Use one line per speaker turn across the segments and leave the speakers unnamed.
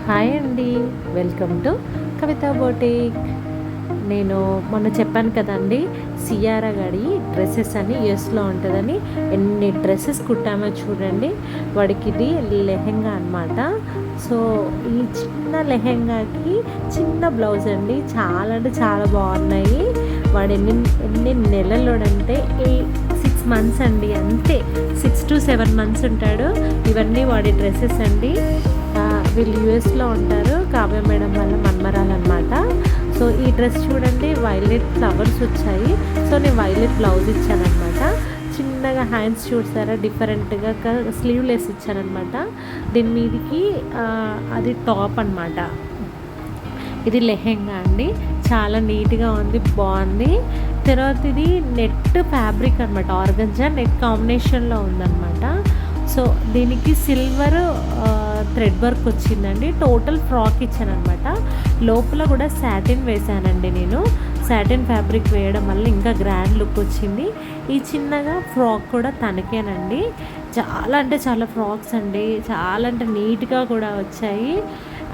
Hi అండి, welcome to Kavita boutique. నేను మొన్న చెప్పాను కదండి, సియారా గడి డ్రెస్సెస్ అని యూఎస్లో ఉంటుందని. ఎన్ని డ్రెస్సెస్ కుట్టామో చూడండి. వాడికి ఇది లెహెంగా అనమాట. సో ఈ చిన్న లెహెంగాకి చిన్న బ్లౌజ్ అండి, చాలా అంటే చాలా బాగున్నాయి. వాడు ఎన్ని నెలలోడంటే 6 మంత్స్ అండి, అంతే 6 to 7 months ఉంటాడు. ఇవన్నీ వాడి డ్రెస్సెస్ అండి. వీళ్ళు యూఎస్లో ఉంటారు, కావ్య మేడం వాళ్ళ మన్మరాలన్నమాట. సో ఈ డ్రెస్ చూడండి, వైలెట్ ఫ్లవర్స్ వచ్చాయి. సో నేను వైలెట్ బ్లౌజ్ ఇచ్చానమాట. చిన్నగా హ్యాండ్స్ చూసారా, డిఫరెంట్గా స్లీవ్లెస్ ఇచ్చానమాట. దీని మీదకి అది టాప్ అనమాట. ఇది లెహెంగా అండి, చాలా నీట్గా ఉంది, బాగుంది. తర్వాత ఇది నెట్ ఫ్యాబ్రిక్ అనమాట, ఆర్గంజా నెట్ కాంబినేషన్లో ఉందన్నమాట. సో దీనికి సిల్వర్ థ్రెడ్ వర్క్ వచ్చిందండి. టోటల్ ఫ్రాక్ ఇచ్చానమాట. లోపల కూడా సాటిన్ వేసానండి నేను. సాటిన్ ఫ్యాబ్రిక్ వేయడం వల్ల ఇంకా గ్రాండ్ లుక్ వచ్చింది. ఈ చిన్నగా ఫ్రాక్ కూడా తనకేనండి. చాలా అంటే చాలా ఫ్రాక్స్ అండి, చాలా అంటే నీట్గా కూడా వచ్చాయి.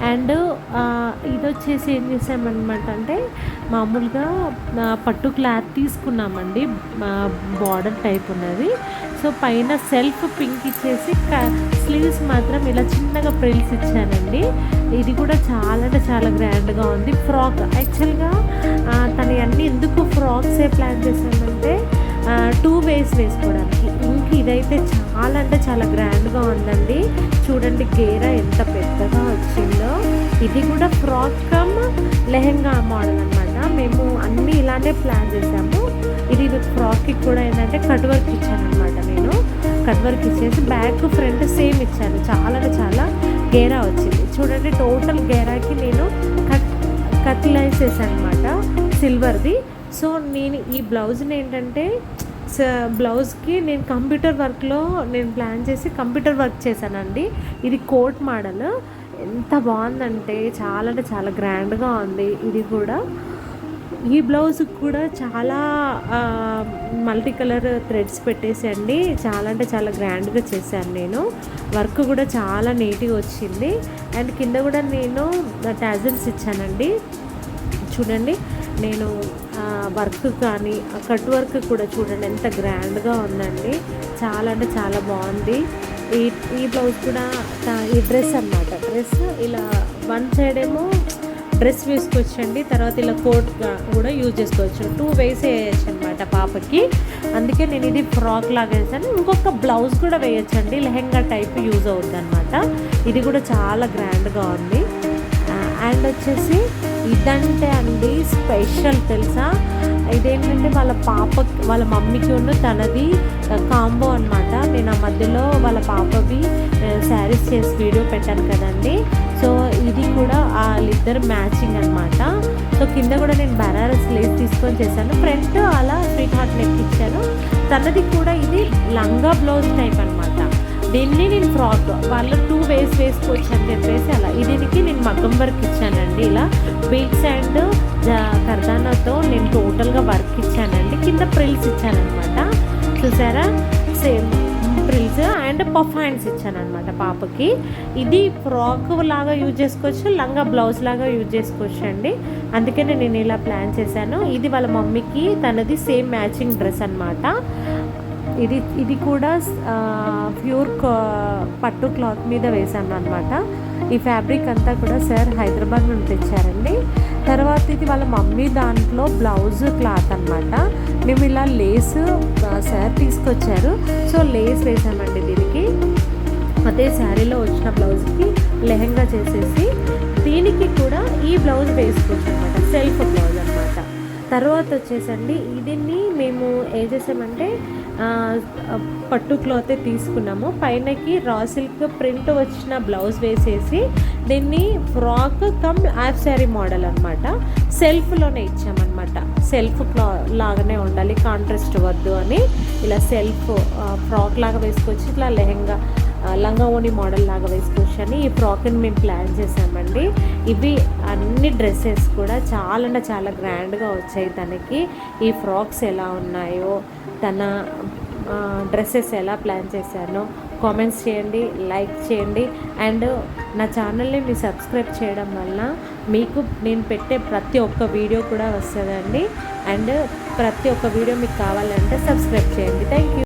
అండ్ ఇది వచ్చేసి ఏం చేసామన్నమాట అంటే, మామూలుగా పట్టు క్లాత్ తీసుకున్నామండి, బార్డర్ టైప్ ఉన్నది. సో పైన సెల్ఫ్ పింక్ ఇచ్చేసి స్లీవ్స్ మాత్రం ఇలా చిన్నగా ప్రిల్స్ ఇచ్చానండి. ఇది కూడా చాలా అంటే చాలా గ్రాండ్గా ఉంది. ఫ్రాక్ యాక్చువల్గా తను అన్నీ ఎందుకు ఫ్రాక్సే ప్లాన్ చేశానంటే 2 ways వేసుకోవడానికి. ఇంక ఇదైతే చాలా అంటే చాలా గ్రాండ్గా ఉందండి. చూడండి గేరా ఎంత పెద్దగా వచ్చిందో. ఇది కూడా ఫ్రాక్ కమ్ లెహెంగా మోడల్ అనమాట. మేము అన్నీ ఇలానే ప్లాన్ చేసాము. ఇది ఫ్రాక్కి కూడా ఏంటంటే కట్ వర్క్ ఇచ్చాను అనమాట. నేను కట్ వర్క్ ఇచ్చేసి బ్యాక్ ఫ్రంట్ సేమ్ ఇచ్చాను. చాలా అంటే చాలా గేరా వచ్చింది. చూడండి టోటల్ గేరాకి నేను కట్ లైన్స్ వేసాను అనమాట, సిల్వర్ది. సో నేను ఈ బ్లౌజ్ని ఏంటంటే, బ్లౌజ్కి నేను కంప్యూటర్ వర్క్లో నేను ప్లాన్ చేసి కంప్యూటర్ వర్క్ చేశానండి. ఇది కోట్ మోడల్. ఎంత బాగుందంటే చాలా అంటే చాలా గ్రాండ్గా ఉంది. ఇది కూడా ఈ బ్లౌజ్కి కూడా చాలా మల్టీ కలర్ థ్రెడ్స్ పెట్టేసి అండి, చాలా అంటే చాలా గ్రాండ్గా చేశాను నేను. వర్క్ కూడా చాలా నీట్గా వచ్చింది. అండ్ కింద కూడా నేను టాజల్స్ ఇచ్చానండి. చూడండి నేను వర్క్ కానీ కట్ వర్క్ కూడా చూడండి ఎంత గ్రాండ్గా ఉందండి. చాలా అంటే చాలా బాగుంది. ఈ బ్లౌజ్ కూడా ఈ డ్రెస్ అనమాట. డ్రెస్ ఇలా వన్ సైడ్ ఏమో డ్రెస్ వేసుకోవచ్చండి, తర్వాత ఇలా కోట్గా కూడా యూజ్ చేసుకోవచ్చు. 2 ways వేయచ్చు అనమాట పాపకి. అందుకే నేను ఇది ఫ్రాక్ లాగా వేసాను. ఇంకొక బ్లౌజ్ కూడా వేయచ్చండి, లెహెంగా టైప్ యూజ్ అవుతుంది అనమాట. ఇది కూడా చాలా గ్రాండ్గా ఉంది. అండ్ వచ్చేసి ఇదంటే అండి స్పెషల్ తెలుసా. ఇదేంటంటే వాళ్ళ మమ్మీకి ఉన్న తనది కాంబో అనమాట. నేను ఆ మధ్యలో వాళ్ళ పాపవి శారీస్ చేసి వీడియో పెట్టాను కదండి. సో ఇది కూడా వాళ్ళిద్దరు మ్యాచింగ్ అనమాట. సో కింద కూడా నేను బనారస్ లేస్ తీసుకొని చేశాను. ఫ్రంట్ అలా స్వీట్ హార్ట్ నెక్ ఇచ్చాను. తనది కూడా ఇది లంగా బ్లౌజ్ టైప్ అనమాట. దీన్ని నేను ఫ్రాక్ వాళ్ళు 2 ways వేసుకోవచ్చు అని చెప్పేసి అలా. దీనికి నేను మగ్గం వర్క్ ఇచ్చానండి. ఇలా బీడ్స్ అండ్ కర్దానాతో నేను టోటల్గా వర్క్ ఇచ్చానండి. కింద ప్రిల్స్ ఇచ్చానమాట. చూసారా, సేమ్ ప్రిల్స్ అండ్ పఫ్ హ్యాండ్స్ ఇచ్చానమాట పాపకి. ఇది ఫ్రాక్ లాగా యూజ్ చేసుకోవచ్చు, లంగా బ్లౌజ్ లాగా యూజ్ చేసుకోవచ్చు అండి. అందుకనే నేను ఇలా ప్లాన్ చేశాను. ఇది వాళ్ళ మమ్మీకి తనది సేమ్ మ్యాచింగ్ డ్రెస్ అనమాట. ఇది కూడా ప్యూర్ పట్టు క్లాత్ మీద వేసాను అనమాట. ఈ ఫ్యాబ్రిక్ అంతా కూడా సార్ హైదరాబాద్ నుండి తెచ్చారండి. తర్వాత ఇది వాళ్ళ మమ్మీ దాంట్లో బ్లౌజ్ క్లాత్ అనమాట. మేము ఇలా లేస్ సార్ తీసుకొచ్చారు. సో లేస్ వేసామండి దీనికి. అదే శారీలో వచ్చిన బ్లౌజ్కి లెహెంగా చేసేసి దీనికి కూడా ఈ బ్లౌజ్ వేసుకోవచ్చు అనమాట, సెల్ఫ్ బ్లౌజ్ అనమాట. తర్వాత వచ్చేసండి దీన్ని మేము ఏం చేసామంటే పట్టు క్లాతే తీసుకున్నాము. పైనకి రా సిల్క్ ప్రింట్ వచ్చిన బ్లౌజ్ వేసేసి దీన్ని frock come half sari model అనమాట. సెల్ఫ్లోనే ఇచ్చామన్నమాట. సెల్ఫ్ లాగానే ఉండాలి, కాంట్రాస్ట్ వద్దు అని ఇలా సెల్ఫ్ ఫ్రాక్ లాగా వేసుకొచ్చి ఇట్లా లెహెంగా లంగా ఓణి మోడల్ లాగా వేసుకోవచ్చు అని ఈ ఫ్రాక్ని మేము ప్లాన్ చేసామండి. ఇవి అన్ని డ్రెస్సెస్ కూడా చాలా అంటే చాలా గ్రాండ్గా వచ్చాయి తనకి. ఈ ఫ్రాక్స్ ఎలా ఉన్నాయో, తన డ్రెస్సెస్ ఎలా ప్లాన్ చేశానో కామెంట్స్ చేయండి, లైక్ చేయండి. అండ్ నా ఛానల్ని మీరు సబ్స్క్రైబ్ చేయడం వల్ల మీకు నేను పెట్టే ప్రతి ఒక్క వీడియో కూడా వస్తుందండి. అండ్ ప్రతి ఒక్క వీడియో మీకు కావాలంటే సబ్స్క్రైబ్ చేయండి. Thank you.